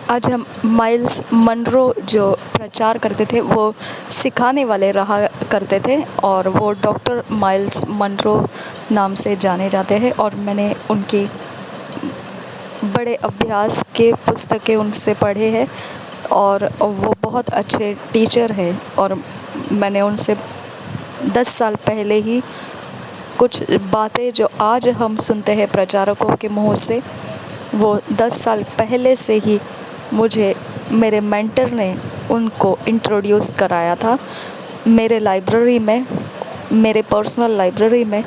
आज हम miles Munro जो प्रचार करते थे वो सिखाने वाले रहा करते थे और वो डॉक्टर माइल्स मनरो नाम से जाने जाते हैं। और मैंने उनकी बड़े अभ्यास के पुस्तकें उनसे पढ़े हैं और वो बहुत अच्छे टीचर हैं। और मैंने उनसे 10 साल पहले ही कुछ बातें जो आज हम सुनते हैं प्रचारकों के मुँह से, वो 10 साल पहले से ही मुझे मेरे मेंटर ने उनको इंट्रोड्यूस कराया था। मेरे लाइब्रेरी में, मेरे पर्सनल लाइब्रेरी में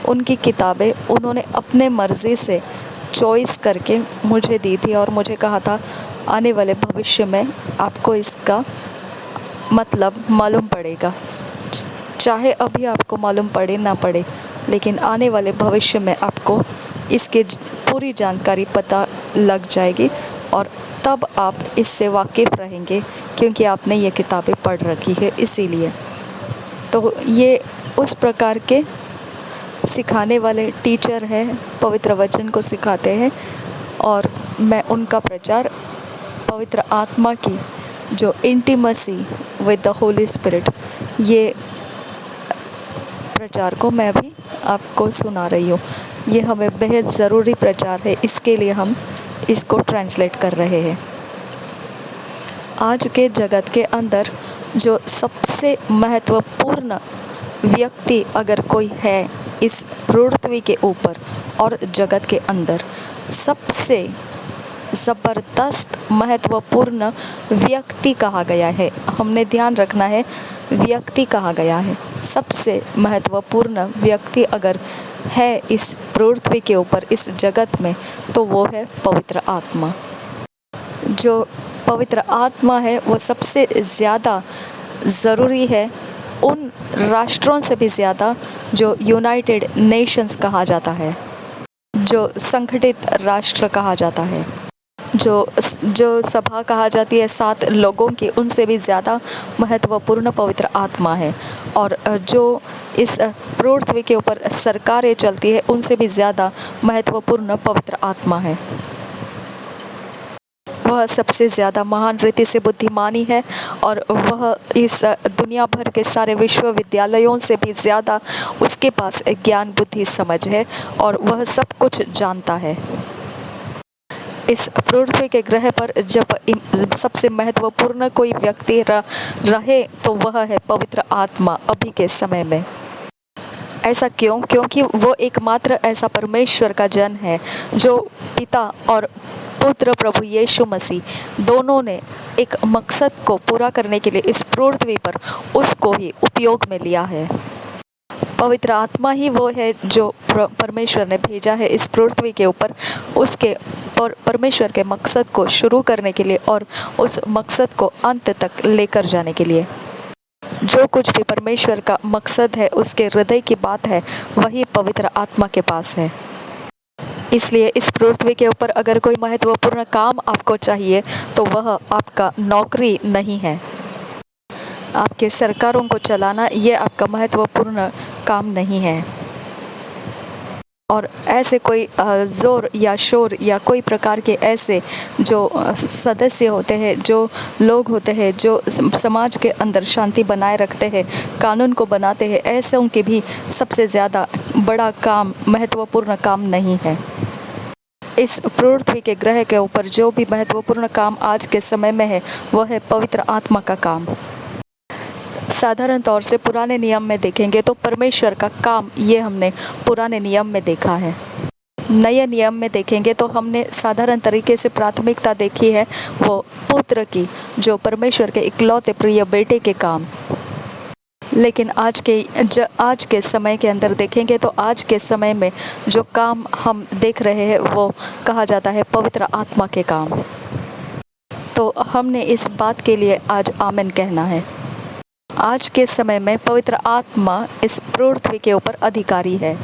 उनकी किताबें उन्होंने अपने मर्ज़ी से चॉइस करके मुझे दी थी और मुझे कहा था आने वाले भविष्य में आपको इसका मतलब मालूम पड़ेगा, चाहे अभी आपको मालूम पड़े ना पड़े, लेकिन आने वाले भविष्य में आपको इसके पूरी जानकारी पता लग जाएगी और तब आप इससे वाकिफ़ रहेंगे क्योंकि आपने ये किताबें पढ़ रखी है। इसीलिए तो ये उस प्रकार के सिखाने वाले टीचर हैं, पवित्र वचन को सिखाते हैं। और मैं उनका प्रचार पवित्र आत्मा की जो intimacy with the Holi spirit, ये प्रचार को मैं अभी आपको सुना रही हूँ। ये हमें बेहद ज़रूरी प्रचार है, इसके लिए हम इसको ट्रांसलेट कर रहे हैं। आज के जगत के अंदर जो सबसे महत्वपूर्ण व्यक्ति अगर कोई है इस पृथ्वी के ऊपर और जगत के अंदर, सबसे ज़बरदस्त महत्वपूर्ण व्यक्ति कहा गया है। हमने ध्यान रखना है, व्यक्ति कहा गया है। सबसे महत्वपूर्ण व्यक्ति अगर है इस पृथ्वी के ऊपर, इस जगत में, तो वो है पवित्र आत्मा। जो पवित्र आत्मा है वो सबसे ज़्यादा ज़रूरी है उन राष्ट्रों से भी ज़्यादा जो यूनाइटेड नेशंस कहा जाता है, जो संगठित राष्ट्र कहा जाता है, जो सभा कहा जाती है 7 लोगों की, उनसे भी ज़्यादा महत्वपूर्ण पवित्र आत्मा है। और जो इस पृथ्वी के ऊपर सरकारें चलती है उनसे भी ज़्यादा महत्वपूर्ण पवित्र आत्मा है। वह सबसे ज़्यादा महान रीति से बुद्धिमानी है और वह इस दुनिया भर के सारे विश्वविद्यालयों से भी ज़्यादा उसके पास ज्ञान, बुद्धि, समझ है और वह सब कुछ जानता है। इस पृथ्वी के ग्रह पर जब सबसे महत्वपूर्ण कोई व्यक्ति रहे तो वह है पवित्र आत्मा अभी के समय में। ऐसा क्यों? क्योंकि वो एकमात्र ऐसा परमेश्वर का जन है जो पिता और पुत्र प्रभु यीशु मसीह दोनों ने एक मकसद को पूरा करने के लिए इस पृथ्वी पर उसको ही उपयोग में लिया है। पवित्र आत्मा ही वो है जो परमेश्वर ने भेजा है इस पृथ्वी के ऊपर, उसके परमेश्वर के मकसद को शुरू करने के लिए और उस मकसद को अंत तक लेकर जाने के लिए। जो कुछ भी परमेश्वर का मकसद है, उसके हृदय की बात है, वही पवित्र आत्मा के पास है। इसलिए इस पृथ्वी के ऊपर अगर कोई महत्वपूर्ण काम आपको चाहिए तो वह आपका नौकरी नहीं है। आपके सरकारों को चलाना ये आपका महत्वपूर्ण काम नहीं है। और ऐसे कोई ज़ोर या शोर या कोई प्रकार के ऐसे जो सदस्य होते हैं, जो लोग होते हैं, जो समाज के अंदर शांति बनाए रखते हैं, कानून को बनाते हैं, ऐसों के भी सबसे ज़्यादा बड़ा काम, महत्वपूर्ण काम नहीं है। इस पृथ्वी के ग्रह के ऊपर जो भी महत्वपूर्ण काम आज के समय में है वह है पवित्र आत्मा का काम। साधारण तौर से पुराने नियम में देखेंगे तो परमेश्वर का काम ये हमने पुराने नियम में देखा है। नए नियम में देखेंगे तो हमने साधारण तरीके से प्राथमिकता देखी है वो पुत्र की, जो परमेश्वर के इकलौते प्रिय बेटे के काम। लेकिन आज के समय के अंदर देखेंगे तो आज के समय में जो काम हम देख रहे हैं वो कहा जाता है पवित्र आत्मा के काम। तो हमने इस बात के लिए आज आमीन कहना है। आज के समय में पवित्र आत्मा इस पृथ्वी के ऊपर अधिकारी है।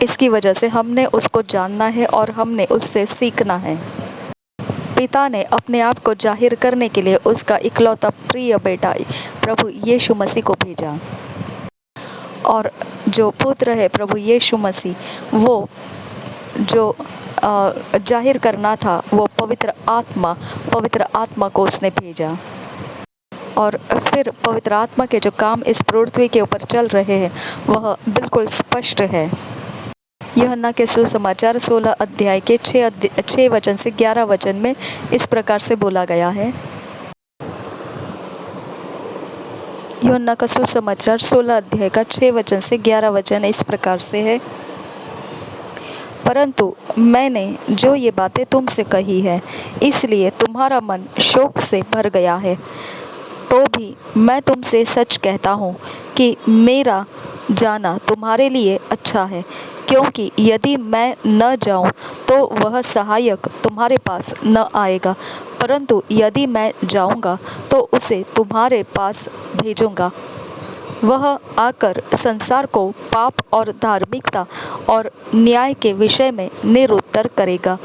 इसकी वजह से हमने उसको जानना है और हमने उससे सीखना है। पिता ने अपने आप को जाहिर करने के लिए उसका इकलौता प्रिय बेटा प्रभु यीशु मसीह को भेजा। और जो पुत्र है प्रभु यीशु मसीह, वो जो जाहिर करना था वो पवित्र आत्मा को उसने भेजा। और फिर पवित्र आत्मा के जो काम इस पृथ्वी के ऊपर चल रहे हैं वह बिल्कुल स्पष्ट है। यूहन्ना के सुसमाचार 16 अध्याय के 6 वचन से 11 वचन में इस प्रकार से बोला गया है। यूहन्ना का सुसमाचार 16 अध्याय का 6 वचन से 11 वचन इस प्रकार से है। परंतु मैंने जो ये बातें तुमसे कही है इसलिए तुम्हारा मन शोक से भर गया है। तो भी मैं तुमसे सच कहता हूँ कि मेरा जाना तुम्हारे लिए अच्छा है, क्योंकि यदि मैं न जाऊँ तो वह सहायक तुम्हारे पास न आएगा, परंतु यदि मैं जाऊँगा तो उसे तुम्हारे पास भेजूँगा। वह आकर संसार को पाप और धार्मिकता और न्याय के विषय में निरुत्तर करेगा।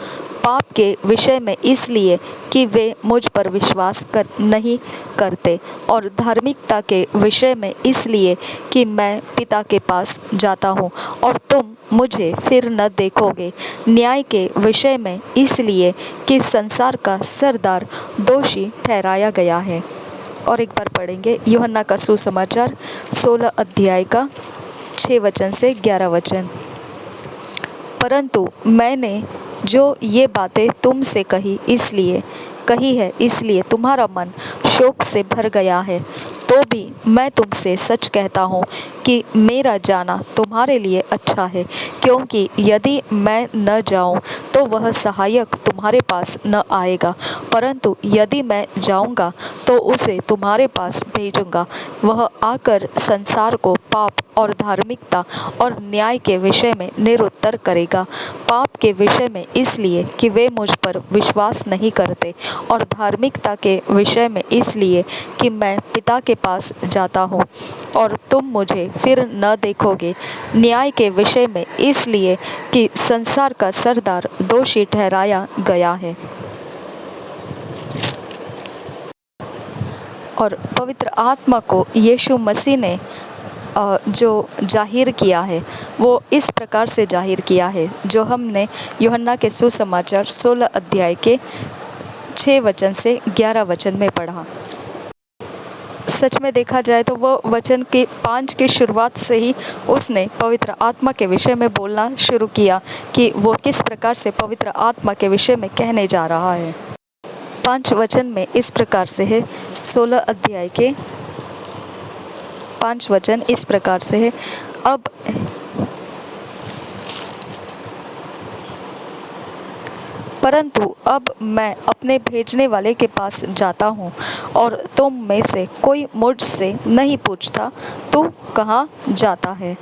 पाप के विषय में इसलिए कि वे मुझ पर विश्वास नहीं करते, और धार्मिकता के विषय में इसलिए कि मैं पिता के पास जाता हूँ और तुम मुझे फिर न देखोगे। न्याय के विषय में इसलिए कि संसार का सरदार दोषी ठहराया गया है। और एक बार पढ़ेंगे यूहन्ना का सुसमाचार 16 अध्याय का 6 वचन से 11 वचन। परंतु मैंने जो ये बातें तुमसे कही है इसलिए तुम्हारा मन शोक से भर गया है। तो भी मैं तुमसे सच कहता हूँ कि मेरा जाना तुम्हारे लिए अच्छा है, क्योंकि यदि मैं न जाऊँ तो वह सहायक तुम्हारे पास न आएगा, परंतु यदि मैं जाऊँगा तो उसे तुम्हारे पास भेजूँगा। वह आकर संसार को पाप और धार्मिकता और न्याय के विषय में निरुत्तर करेगा। पाप के विषय में इसलिए कि वे मुझ पर विश्वास नहीं करते, और धार्मिकता के विषय में इसलिए कि मैं पिता के पास जाता हूँ और तुम मुझे फिर न देखोगे। न्याय के विषय में इसलिए कि संसार का सरदार दोषी ठहराया गया है। और पवित्र आत्मा को यीशु मसीह ने जो जाहिर किया है वो इस प्रकार से जाहिर किया है, जो हमने यूहन्ना के सुसमाचार 16 अध्याय के 6 वचन से 11 वचन में पढ़ा। सच में देखा जाए तो वो वचन के 5 की शुरुआत से ही उसने पवित्र आत्मा के विषय में बोलना शुरू किया कि वो किस प्रकार से पवित्र आत्मा के विषय में कहने जा रहा है। 5 वचन में इस प्रकार से है, 16 अध्याय के 5 वचन इस प्रकार से है। परंतु अब मैं अपने भेजने वाले के पास जाता हूँ और तुम में से कोई मुझसे नहीं पूछता तू कहाँ जाता है।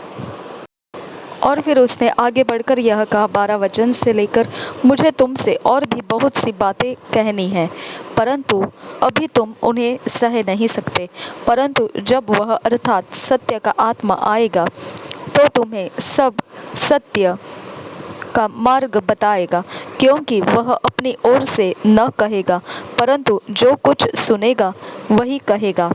और फिर उसने आगे बढ़कर यह कहा 12 वचन से लेकर, मुझे तुमसे और भी बहुत सी बातें कहनी हैं, परंतु अभी तुम उन्हें सह नहीं सकते। परंतु जब वह अर्थात सत्य का आत्मा आएगा तो तुम्हें सब सत्य का मार्ग बताएगा, क्योंकि वह अपनी ओर से न कहेगा, परंतु जो कुछ सुनेगा वही कहेगा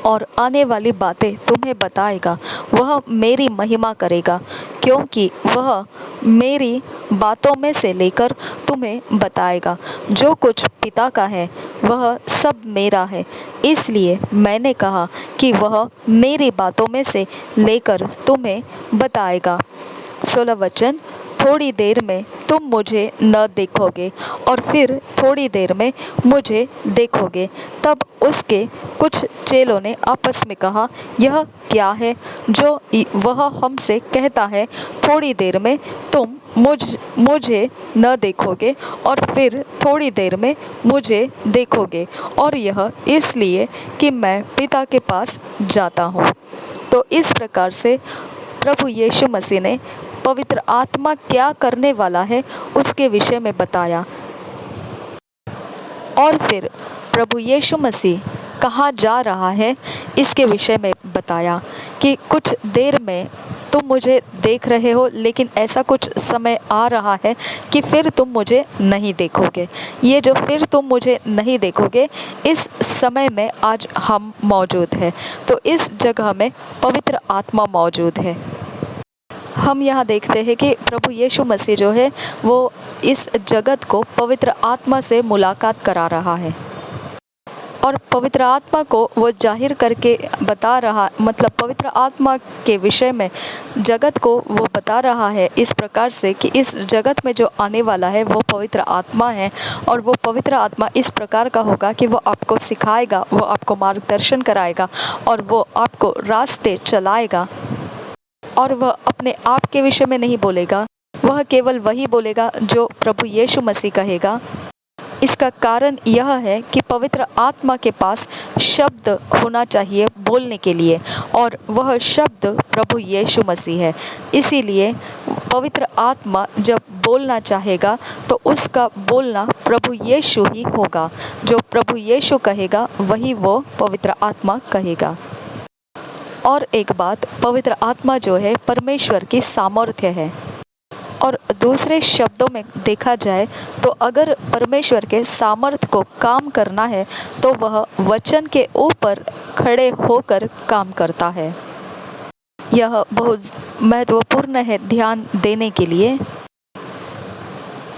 और आने वाली बातें तुम्हें बताएगा। वह मेरी महिमा करेगा, क्योंकि वह मेरी बातों में से लेकर तुम्हें बताएगा। जो कुछ पिता का है वह सब मेरा है, इसलिए मैंने कहा कि वह मेरी बातों में से लेकर तुम्हें बताएगा। 16 वचन, थोड़ी देर में तुम मुझे न देखोगे और फिर थोड़ी देर में मुझे देखोगे। तब उसके कुछ चेलों ने आपस में कहा, यह क्या है जो वह हमसे कहता है, थोड़ी देर में तुम मुझे न देखोगे और फिर थोड़ी देर में मुझे देखोगे, और यह इसलिए कि मैं पिता के पास जाता हूँ। तो इस प्रकार से प्रभु यीशु मसीह ने पवित्र आत्मा क्या करने वाला है उसके विषय में बताया। और फिर प्रभु यीशु मसीह कहाँ जा रहा है इसके विषय में बताया कि कुछ देर में तुम मुझे देख रहे हो, लेकिन ऐसा कुछ समय आ रहा है कि फिर तुम मुझे नहीं देखोगे। ये जो फिर तुम मुझे नहीं देखोगे, इस समय में आज हम मौजूद हैं। तो इस जगह में पवित्र आत्मा मौजूद है। हम यहाँ देखते हैं कि प्रभु यीशु मसीह जो है वो इस जगत को पवित्र आत्मा से मुलाकात करा रहा है और पवित्र आत्मा को वो जाहिर करके बता रहा, मतलब पवित्र आत्मा के विषय में जगत को वो बता रहा है इस प्रकार से कि इस जगत में जो आने वाला है वो पवित्र आत्मा है और वो पवित्र आत्मा इस प्रकार का होगा कि वो आपको सिखाएगा, वो आपको मार्गदर्शन कराएगा और वो आपको रास्ते चलाएगा। और वह अपने आप के विषय में नहीं बोलेगा, वह केवल वही बोलेगा जो प्रभु यीशु मसीह कहेगा। इसका कारण यह है कि पवित्र आत्मा के पास शब्द होना चाहिए बोलने के लिए और वह शब्द प्रभु यीशु मसीह है। इसीलिए पवित्र आत्मा जब बोलना चाहेगा तो उसका बोलना प्रभु यीशु ही होगा। जो प्रभु यीशु कहेगा वही वो पवित्र आत्मा कहेगा। और एक बात, पवित्र आत्मा जो है परमेश्वर की सामर्थ्य है। और दूसरे शब्दों में देखा जाए तो अगर परमेश्वर के सामर्थ्य को काम करना है तो वह वचन के ऊपर खड़े होकर काम करता है। यह बहुत महत्वपूर्ण है ध्यान देने के लिए।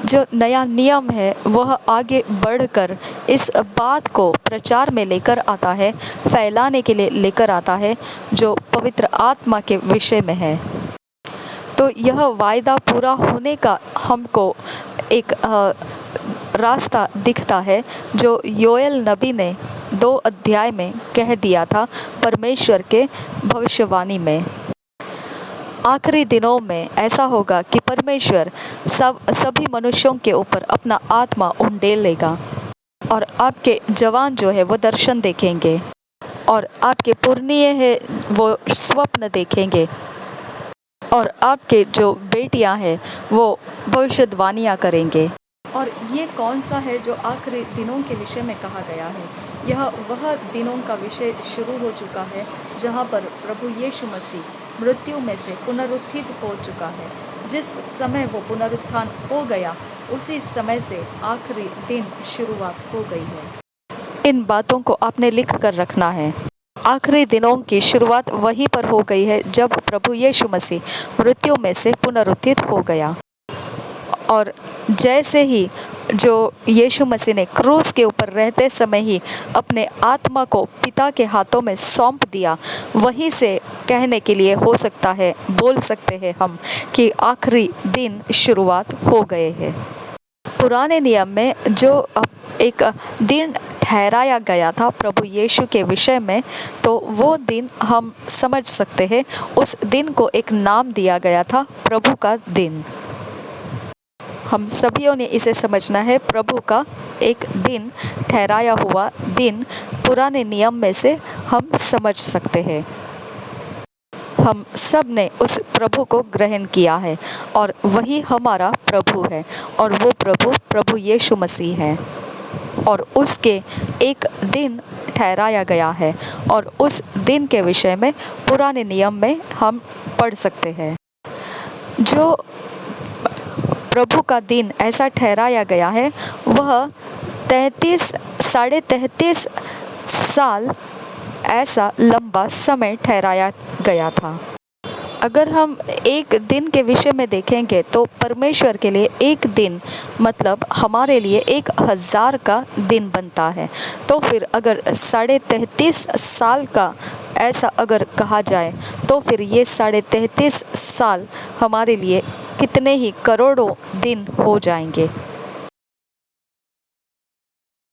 जो नया नियम है वह आगे बढ़कर इस बात को प्रचार में लेकर आता है, फैलाने के लिए लेकर आता है जो पवित्र आत्मा के विषय में है। तो यह वायदा पूरा होने का हमको एक रास्ता दिखता है जो योएल नबी ने 2 अध्याय में कह दिया था परमेश्वर के भविष्यवाणी में। आखिरी दिनों में ऐसा होगा कि परमेश्वर सभी मनुष्यों के ऊपर अपना आत्मा उंडेल लेगा और आपके जवान जो है वो दर्शन देखेंगे और आपके पुरनिये है वो स्वप्न देखेंगे और आपके जो बेटियां हैं वो भविष्यवाणियाँ करेंगे। और ये कौन सा है जो आखिरी दिनों के विषय में कहा गया है? यह वह दिनों का विषय शुरू हो चुका है जहाँ पर प्रभु यीशु मसीह मृत्यु में से पुनरुत्थित हो चुका है। जिस समय वो पुनरुत्थान हो गया उसी समय से आखिरी दिन शुरुआत हो गई है। इन बातों को आपने लिख कर रखना है। आखिरी दिनों की शुरुआत वहीं पर हो गई है जब प्रभु यीशु मसीह मृत्यु में से पुनरुत्थित हो गया। और जैसे ही जो यीशु मसीह ने क्रूस के ऊपर रहते समय ही अपने आत्मा को पिता के हाथों में सौंप दिया, वहीं से कहने के लिए हो सकता है, बोल सकते हैं हम कि आखिरी दिन शुरुआत हो गए हैं। पुराने नियम में जो एक दिन ठहराया गया था प्रभु यीशु के विषय में, तो वो दिन हम समझ सकते हैं, उस दिन को एक नाम दिया गया था प्रभु का दिन। हम सभी ने इसे समझना है, प्रभु का एक दिन, ठहराया हुआ दिन पुराने नियम में से हम समझ सकते हैं। हम सब ने उस प्रभु को ग्रहण किया है और वही हमारा प्रभु है और वो प्रभु यीशु मसीह है और उसके एक दिन ठहराया गया है और उस दिन के विषय में पुराने नियम में हम पढ़ सकते हैं। जो प्रभु का दिन ऐसा ठहराया गया है वह 33 साल ऐसा लंबा समय ठहराया गया था। अगर हम एक दिन के विषय में देखेंगे तो परमेश्वर के लिए एक दिन मतलब हमारे लिए 1000 का दिन बनता है। तो फिर अगर 33.5 साल का ऐसा अगर कहा जाए तो फिर ये 33.5 साल हमारे लिए कितने ही करोड़ों दिन हो जाएंगे।